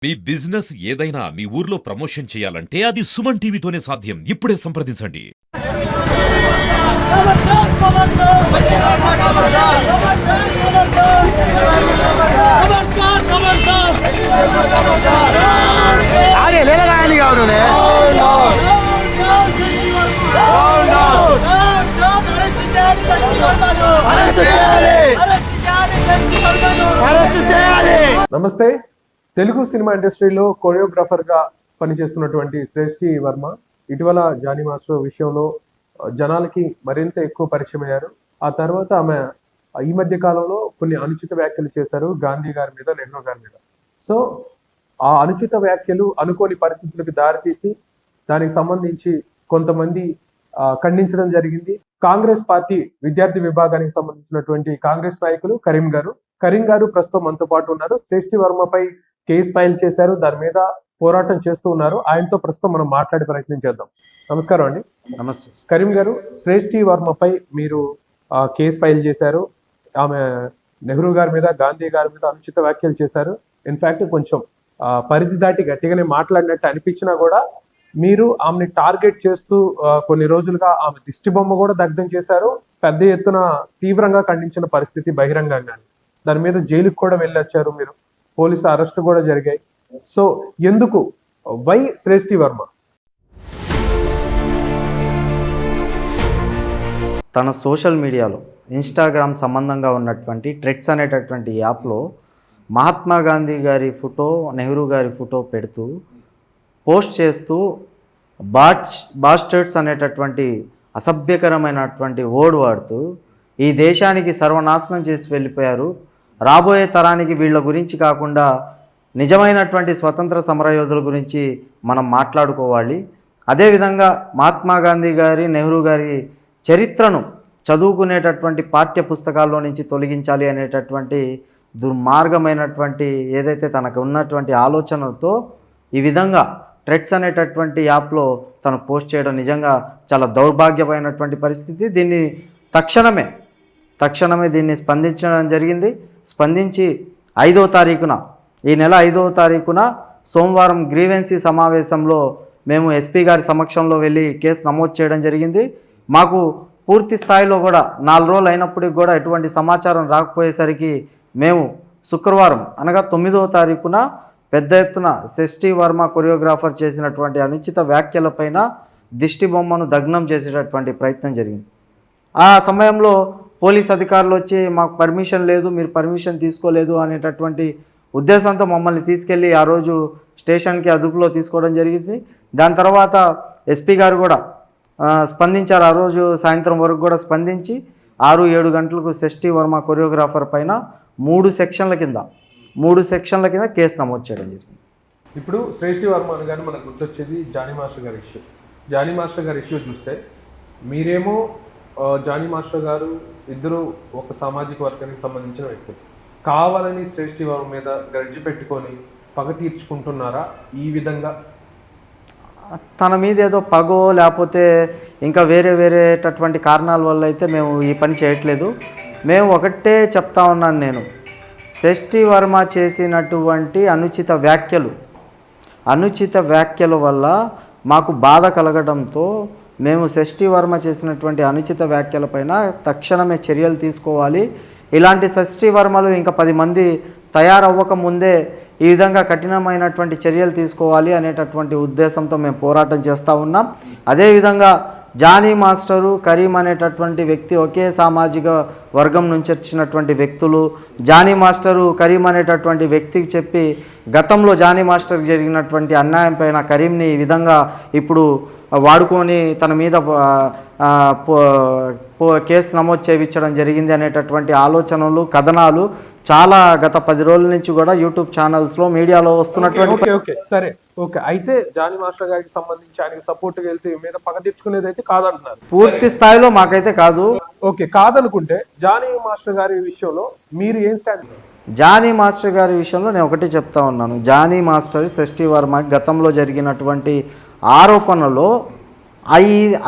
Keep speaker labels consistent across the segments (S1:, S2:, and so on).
S1: మీ business ఏదైనా మీ ఊర్లో promotion చేయాలంటే అది సుమన్ టీవీతోనే సాధ్యం. ఇప్పుడే సంప్రదించండి.
S2: నమస్తే. తెలుగు సినిమా ఇండస్ట్రీలో కొరియోగ్రాఫర్ గా పనిచేస్తున్నటువంటి శ్రేష్ఠి వర్మ ఇటీవల జానీ మాస్టర్ విషయంలో జనాలకి మరింత ఎక్కువ పరిచయం అయ్యారు. ఆ తర్వాత ఆమె ఈ మధ్య కాలంలో కొన్ని అనుచిత వ్యాఖ్యలు చేశారు గాంధీ గారి మీద, నెహ్రూ గారి మీద. సో ఆ అనుచిత వ్యాఖ్యలు అనుకోని పరిస్థితులకు దారితీసి దానికి సంబంధించి కొంతమంది ఖండించడం జరిగింది. కాంగ్రెస్ పార్టీ విద్యార్థి విభాగానికి సంబంధించినటువంటి కాంగ్రెస్ నాయకులు కరీం గారు ప్రస్తుతం మనతో పాటు ఉన్నారు. శ్రేష్ఠి వర్మపై కేసు ఫైల్ చేశారు, దాని మీద పోరాటం చేస్తూ ఉన్నారు. ఆయనతో ప్రస్తుతం మనం మాట్లాడే ప్రయత్నం చేద్దాం. నమస్కారం అండి.
S3: నమస్తే
S2: కరీం గారు, శ్రేష్ఠి వర్మపై మీరు కేసు ఫైల్ చేశారు. ఆమె నెహ్రూ గారి మీద, గాంధీ గారి మీద అనుచిత వ్యాఖ్యలు చేశారు. ఇన్ఫాక్ట్ కొంచెం పరిధి దాటి గట్టిగానే మాట్లాడినట్టు అనిపించినా కూడా మీరు ఆమెని టార్గెట్ చేస్తూ కొన్ని రోజులుగా ఆమె దిష్టి బొమ్మ కూడా దగ్ధం చేశారు. పెద్ద ఎత్తున తీవ్రంగా ఖండించిన పరిస్థితి బహిరంగంగా. దాని మీద జైలుకు కూడా వెళ్ళొచ్చారు మీరు. పోలీసు అరెస్ట్ కూడా జరిగాయి. సో ఎందుకు, వై శ్రేష్ఠి వర్మ?
S3: తన సోషల్ మీడియాలో ఇన్స్టాగ్రామ్ సంబంధంగా ఉన్నటువంటి ట్రెక్స్ అనేటటువంటి యాప్లో మహాత్మా గాంధీ గారి ఫోటో, నెహ్రూ గారి ఫోటో పెడుతూ పోస్ట్ చేస్తూ బాస్టర్డ్స్ అనేటటువంటి అసభ్యకరమైనటువంటి వర్డ్ వాడుతూ ఈ దేశానికి సర్వనాశనం చేసి వెళ్ళిపోయారు, రాబోయే తరానికి వీళ్ళ గురించి కాకుండా నిజమైనటువంటి స్వతంత్ర సమరయోధుల గురించి మనం మాట్లాడుకోవాలి, అదేవిధంగా మహాత్మా గాంధీ గారి, నెహ్రూ గారి చరిత్రను చదువుకునేటటువంటి పాఠ్య పుస్తకాల్లో నుంచి తొలగించాలి అనేటటువంటి దుర్మార్గమైనటువంటి ఏదైతే తనకు ఉన్నటువంటి ఆలోచనలతో ఈ విధంగా ట్రెక్స్ అనేటటువంటి యాప్లో తను పోస్ట్ చేయడం నిజంగా చాలా దౌర్భాగ్యమైనటువంటి పరిస్థితి. దీన్ని తక్షణమే దీన్ని స్పందించడం జరిగింది. స్పందించి 5వ తారీఖున, ఈ నెల 5వ తారీఖున సోమవారం గ్రీవెన్సీ సమావేశంలో మేము ఎస్పీ గారి సమక్షంలో వెళ్ళి కేసు నమోదు చేయడం జరిగింది. మాకు పూర్తి స్థాయిలో కూడా 4 రోజులు అయినప్పటికి కూడా ఎటువంటి సమాచారం రాకపోయేసరికి మేము శుక్రవారం అనగా 9వ తారీఖున పెద్ద ఎత్తున శ్రేష్ఠి వర్మ కొరియోగ్రాఫర్ చేసినటువంటి అనుచిత వ్యాఖ్యలపైన దిష్టి బొమ్మను దగ్నం చేసేటటువంటి ప్రయత్నం జరిగింది. ఆ సమయంలో పోలీస్ అధికారులు వచ్చి మాకు పర్మిషన్ లేదు, మీరు పర్మిషన్ తీసుకోలేదు అనేటటువంటి ఉద్దేశంతో మమ్మల్ని తీసుకెళ్ళి ఆ రోజు స్టేషన్కి అదుపులో తీసుకోవడం జరిగింది. దాని తర్వాత ఎస్పీ గారు కూడా స్పందించారు. ఆ రోజు సాయంత్రం వరకు కూడా స్పందించి 6-7 గంటలకు శ్రేష్ఠి వర్మ కొరియోగ్రాఫర్ పైన 3 సెక్షన్ల కింద కేసు నమోదు చేయడం జరిగింది.
S2: ఇప్పుడు శ్రేష్ఠి వర్మ అనగానే మనకు గుర్తొచ్చేది జానీ మాస్టర్ గారి ఇష్యూ. జానీ మాస్టర్ గారి ఇష్యూ చూస్తే మీరేమో జానీ మాస్టర్ గారు ఇద్దరు ఒక సామాజిక వర్గానికి సంబంధించిన వ్యక్తులు, కావాలని శ్రేష్ఠి వర్మ మీద గర్జి పెట్టుకొని పగ తీర్చుకుంటున్నారా? ఈ విధంగా
S3: తన మీద ఏదో పగో లేకపోతే ఇంకా వేరేటటువంటి కారణాల వల్ల అయితే మేము ఈ పని చేయట్లేదు. మేము ఒకటే చెప్తా ఉన్నాను, నేను శ్రేష్ఠి వర్మ చేసినటువంటి అనుచిత వ్యాఖ్యల వల్ల మాకు బాధ కలగడంతో మేము శ్రేష్ఠి వర్మ చేసినటువంటి అనుచిత వ్యాఖ్యలపైన తక్షణమే చర్యలు తీసుకోవాలి, ఇలాంటి శ్రేష్ఠి వర్మలు ఇంకా 10 మంది తయారవ్వక ముందే ఈ విధంగా కఠినమైనటువంటి చర్యలు తీసుకోవాలి అనేటటువంటి ఉద్దేశంతో మేము పోరాటం చేస్తూ ఉన్నాం. అదేవిధంగా జానీ మాస్టరు, కరీం అనేటటువంటి వ్యక్తి ఒకే సామాజిక వర్గం నుంచి వచ్చినటువంటి వ్యక్తులు. జానీ మాస్టరు, కరీం అనేటటువంటి వ్యక్తికి చెప్పి గతంలో జానీ మాస్టర్కి జరిగినటువంటి అన్యాయం పైన కరీంని ఈ విధంగా ఇప్పుడు వాడుకొని తన మీద కేసు నమోదు చేయించడం జరిగింది అనేటటువంటి ఆలోచనలు, కథనాలు చాలా గత 10 రోజుల నుంచి కూడా యూట్యూబ్ ఛానల్స్లో, మీడియాలో వస్తున్నటువంటి.
S2: సరే, ఓకే. అయితే జానీ మాస్టర్ గారికి సంబంధించి ఆయనకి సపోర్ట్గా వెళ్తే మీద పగ తీర్చుకునేది అయితే కాదంటున్నారు.
S3: పూర్తి స్థాయిలో మాకైతే కాదు.
S2: ఓకే, కాదనుకుంటే జానీ మాస్టర్ గారి విషయంలో మీరు ఏం స్టాండ్?
S3: జానీ మాస్టర్ గారి విషయంలో నేను ఒకటి చెప్తా ఉన్నాను. జానీ మాస్టర్ శ్రేష్ఠి వర్మ గతంలో జరిగినటువంటి ఆరోపణలో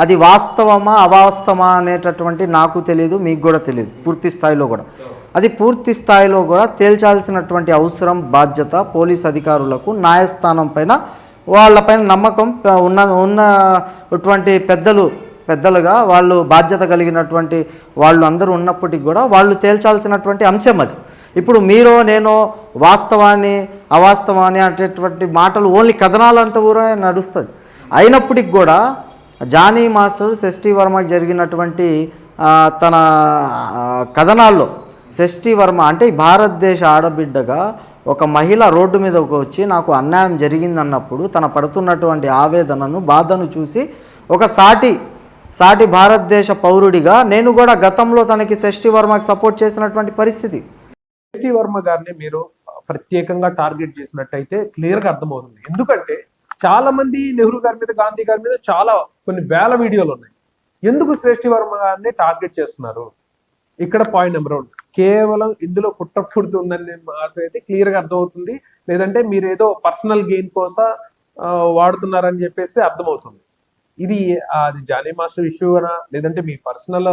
S3: అది వాస్తవమా అవాస్తవమా అనేటటువంటి నాకు తెలియదు, మీకు కూడా తెలియదు పూర్తి స్థాయిలో కూడా. అది పూర్తి స్థాయిలో కూడా తేల్చాల్సినటువంటి అవసరం, బాధ్యత పోలీస్ అధికారులకు, న్యాయస్థానం పైన వాళ్ళపైన నమ్మకం ఉన్నటువంటి పెద్దలుగా వాళ్ళు బాధ్యత కలిగినటువంటి వాళ్ళు అందరూ ఉన్నప్పటికీ కూడా వాళ్ళు తేల్చాల్సినటువంటి అంశం అది. ఇప్పుడు మీరో నేనో వాస్తవాన్ని అవాస్తవాన్ని అనేటటువంటి మాటలు ఓన్లీ కథనాలంతా కూడా నడుస్తుంది. అయినప్పటికి కూడా జానీ మాస్టర్ షష్ఠీ వర్మకి జరిగినటువంటి తన కథనాల్లో షష్ఠీ వర్మ అంటే భారతదేశ ఆడబిడ్డగా ఒక మహిళ రోడ్డు మీదకి వచ్చి నాకు అన్యాయం జరిగిందన్నప్పుడు తన పడుతున్నటువంటి ఆవేదనను, బాధను చూసి ఒక సాటి భారతదేశ పౌరుడిగా నేను కూడా గతంలో తనకి షష్ఠీ వర్మకి సపోర్ట్ చేసినటువంటి పరిస్థితి.
S2: షష్ఠీ వర్మ గారిని మీరు ప్రత్యేకంగా టార్గెట్ చేసినట్టయితే క్లియర్ గా అర్థమవుతుంది. ఎందుకంటే చాలా మంది నెహ్రూ గారి మీద, గాంధీ గారి మీద చాలా కొన్ని వేల వీడియోలు ఉన్నాయి. ఎందుకు షష్ఠీ వర్మ గారిని టార్గెట్ చేస్తున్నారు? ఇక్కడ పాయింట్ నెంబర్ 1, కేవలం ఇందులో పుడుతుందని అయితే క్లియర్ గా అర్థమవుతుంది. లేదంటే మీరు ఏదో పర్సనల్ గెయిన్ కోసం వాడుతున్నారని చెప్పేసి అర్థమవుతుంది. ఇది అది జానీ మాస్టర్ ఇష్యూ అనా, లేదంటే మీ పర్సనల్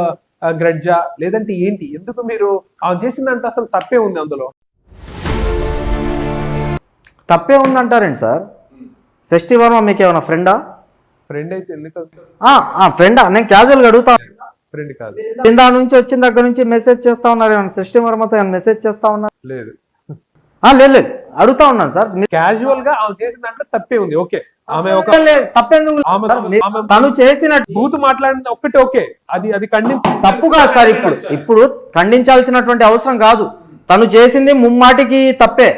S2: గ్రడ్జా, లేదంటే ఏంటి? ఎందుకు మీరు చేసిందంటే అసలు తప్పే ఉంది? అందులో
S3: తప్పే ఉందంటారండి సార్? షష్ఠీ వర్మ మీకు ఏమైనా ఫ్రెండా?
S2: ఫ్రెండ్ అయితే ఎందుకు?
S3: ఫ్రెండా? నేను క్యాజువల్గా అడుగుతా.
S2: ఫ్రెండ్ కాదు.
S3: కింద నుంచి వచ్చిన దగ్గర నుంచి మెసేజ్ చేస్తా ఉన్నారు. ఏమన్నా షష్ఠీ వర్మతో ఏమైనా మెసేజ్ చేస్తా ఉన్నారు?
S2: లేదు
S3: లేదు అడుగుతా ఉన్నాను సార్.
S2: క్యాజువల్ గా ఆమె చేసిన దాంట్లో తప్పే ఉంది. ఓకే, ఆమె ఒక
S3: తప్పేందుకు? తను చేసిన
S2: బూత్ మాట్లాడిన ఒక్కటి ఓకే, అది ఖండించి
S3: తప్పు కాదు సార్. ఇప్పుడు ఖండించాల్సినటువంటి అవసరం కాదు. తను చేసింది ముమ్మాటికి తప్పే.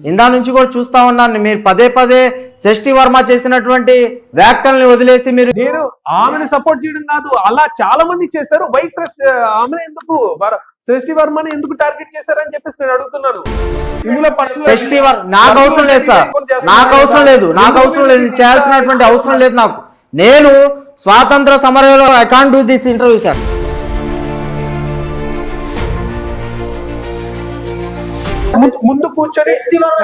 S3: ఇందా నుంచి కూడా చూస్తా ఉన్నాను. మీరు పదే షష్ఠీ వర్మ చేసినటువంటి వ్యాఖ్యల్ని వదిలేసి మీరు
S2: నేను ఆమెను సపోర్ట్ చేయడం కాదు, అలా చాలా మంది చేశారు. ఆమెను ఎందుకు, షష్ఠీ వర్మని ఎందుకు టార్గెట్ చేశారని చెప్పేసి నేను అడుగుతున్నాను. ఇందులో
S3: షష్ఠీ వర్మ నాకు అవసరం లేదు సార్, నాకు అవసరం లేదు, చేయాల్సినటువంటి అవసరం లేదు నాకు. నేను స్వాతంత్ర సమరంలో I can't do this interview sir.
S2: ముందు కూర్చొని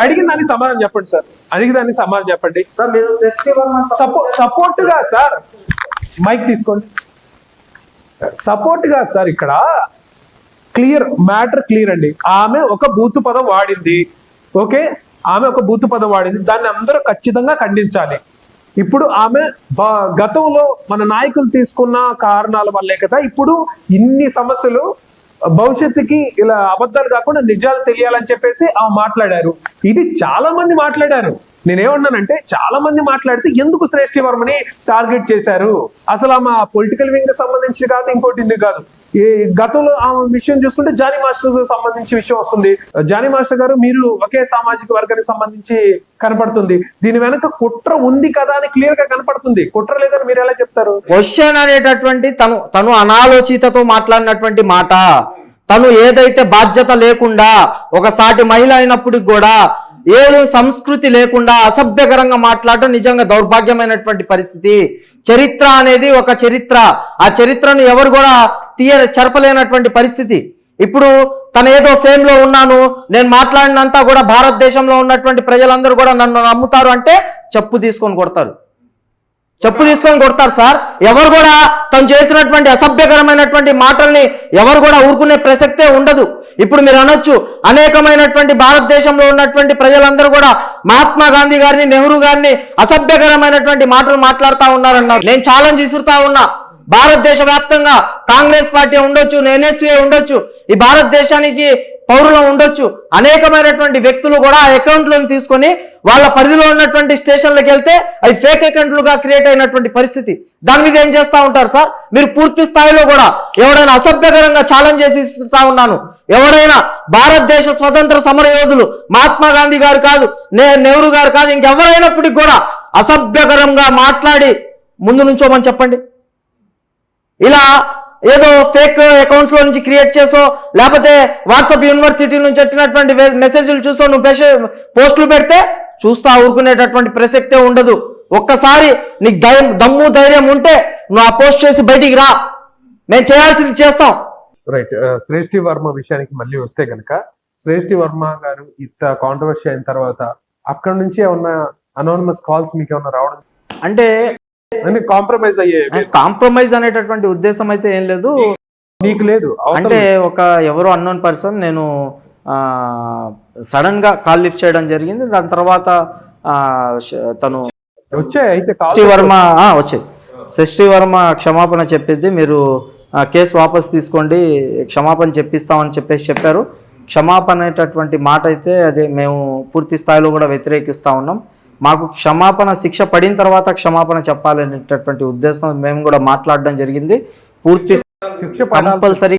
S2: అడిగిన దానికి సమాధానం చెప్పండి సార్. అడిగిదానికి సమాధానం చెప్పండి
S3: సార్. మీరు
S2: సపోర్ట్ గా సార్, మైక్ తీసుకోండి. సపోర్ట్ గా సార్, ఇక్కడ మ్యాటర్ క్లియర్ అండి. ఆమె ఒక బూతు పదం వాడింది. ఓకే, ఆమె ఒక బూతు పదం వాడింది, దాన్ని అందరూ ఖచ్చితంగా ఖండించాలి. ఇప్పుడు ఆమె గతంలో మన నాయకులు తీసుకున్న కారణాల వల్లే కదా ఇప్పుడు ఇన్ని సమస్యలు. భవిష్యత్తుకి ఇలా అబద్ధాలు కాకుండా నిజాలు తెలియాలని చెప్పేసి ఆమె మాట్లాడారు. ఇది చాలా మంది మాట్లాడారు. నేనేమన్నానంటే చాలా మంది మాట్లాడితే ఎందుకు షష్ఠీ వర్మని టార్గెట్ చేశారు? అసలు ఆమె పొలిటికల్ వింగ్ కి సంబంధించి కాదు, ఇంకోటి ఇందుకు కాదు. ఈ గతంలో ఆమె విషయం చూసుకుంటే జానీ మాస్టర్ సంబంధించి విషయం వస్తుంది. జానీ మాస్టర్ గారు, మీరు ఒకే సామాజిక వర్గానికి సంబంధించి కనపడుతుంది. దీని వెనక కుట్ర ఉంది కదా అని క్లియర్ గా కనపడుతుంది. కుట్ర లేదని మీరు ఎలా చెప్తారు?
S3: క్వశ్చన్ అనేటటువంటి తను అనాలోచితతో మాట్లాడినటువంటి మాట. తను ఏదైతే బాధ్యత లేకుండా ఒక సాటి మహిళ అయినప్పటికి కూడా ఏదో సంస్కృతి లేకుండా అసభ్యకరంగా మాట్లాడటం నిజంగా దౌర్భాగ్యమైనటువంటి పరిస్థితి. చరిత్ర అనేది ఒక చరిత్ర, ఆ చరిత్రను ఎవరు కూడా చెరపలేనటువంటి పరిస్థితి. ఇప్పుడు తను ఏదో ఫేమ్ లో ఉన్నాను, నేను మాట్లాడినంతా కూడా భారతదేశంలో ఉన్నటువంటి ప్రజలందరూ కూడా నన్ను నమ్ముతారు అంటే చెప్పు తీసుకొని కొడతారు సార్. ఎవరు కూడా తను చేసినటువంటి అసభ్యకరమైనటువంటి మాటల్ని ఎవరు కూడా ఊరుకునే ప్రసక్తే ఉండదు. ఇప్పుడు మీరు అనొచ్చు, అనేకమైనటువంటి భారతదేశంలో ఉన్నటువంటి ప్రజలందరూ కూడా మహాత్మా గాంధీ గారిని, నెహ్రూ గారిని అసభ్యకరమైనటువంటి మాటలు మాట్లాడుతూ ఉన్నారన్నారు. నేను ఛాలెంజ్ ఇస్తుతా ఉన్నా. భారతదేశ వ్యాప్తంగా కాంగ్రెస్ పార్టీ ఉండొచ్చు, ఎన్ఎస్ఏ ఉండొచ్చు, ఈ భారతదేశానికి పౌరులు ఉండొచ్చు, అనేకమైనటువంటి వ్యక్తులు కూడా ఆ అకౌంట్లను తీసుకొని వాళ్ళ పరిధిలో ఉన్నటువంటి స్టేషన్లకు వెళ్తే అవి ఫేక్ అకౌంట్లుగా క్రియేట్ అయినటువంటి పరిస్థితి. దాని మీద ఏం చేస్తా ఉంటారు సార్? మీరు పూర్తి స్థాయిలో కూడా ఎవరైనా అసభ్యకరంగా ఛాలెంజ్ చేసి ఇస్తా ఉన్నాను. ఎవరైనా భారతదేశ స్వతంత్ర సమర యోధులు మహాత్మా గాంధీ గారు కాదు, నెహ్రూ గారు కాదు, ఇంకెవరైనప్పటికీ కూడా అసభ్యకరంగా మాట్లాడి ముందు నుంచోమని చెప్పండి. ఇలా ఏదో ఫేక్ అకౌంట్స్ లో నుంచి క్రియేట్ చేసో, లేకపోతే వాట్సాప్ యూనివర్సిటీ నుంచి వచ్చినటువంటి మెసేజ్లు చూసో నువ్వు పోస్టులు పెడితే చూస్తా ఊరుకునేటటువంటి ప్రసక్తే ఉండదు. ఒక్కసారి నీకు దమ్ము ధైర్యం ఉంటే నువ్వు ఆ పోస్ట్ చేసి బయటికి రా, మేము చేయాల్సింది చేస్తాం.
S2: రైట్. షష్ఠీ వర్మ విషయానికి మళ్ళీ వస్తే కనుక, షష్ఠీ వర్మ గారు ఇంత కాంట్రవర్సీ అయిన తర్వాత అక్కడ నుంచి ఏమన్నా అనోనిమస్ కాల్స్ మీకు ఏమన్నా రావడం
S3: అంటే
S2: కాంప్రమైజ్
S3: కాంప్రమైజ్ అనేటటువంటి ఉద్దేశం అయితే ఏం లేదు.
S2: నీకు లేదు
S3: అంటే ఒక ఎవరో అన్నోన్ పర్సన్ నేను సడన్గా కాల్ లిఫ్ట్ చేయడం జరిగింది. దాని తర్వాత తను
S2: వచ్చాయి అయితే
S3: శశి వర్మ వచ్చేది. శశి వర్మ క్షమాపణ చెప్పిద్ది, మీరు కేసు వాపస్ తీసుకోండి, క్షమాపణ చెప్పిస్తామని చెప్పారు. క్షమాపణ అనేటటువంటి మాట అయితే అదే మేము పూర్తి స్థాయిలో కూడా వ్యతిరేకిస్తూ ఉన్నాం. మాకు క్షమాపణ శిక్ష పడిన తర్వాత క్షమాపణ చెప్పాలనేటటువంటి ఉద్దేశం మేము కూడా మాట్లాడడం జరిగింది. పూర్తి
S2: శిక్ష
S3: కంపల్సరీ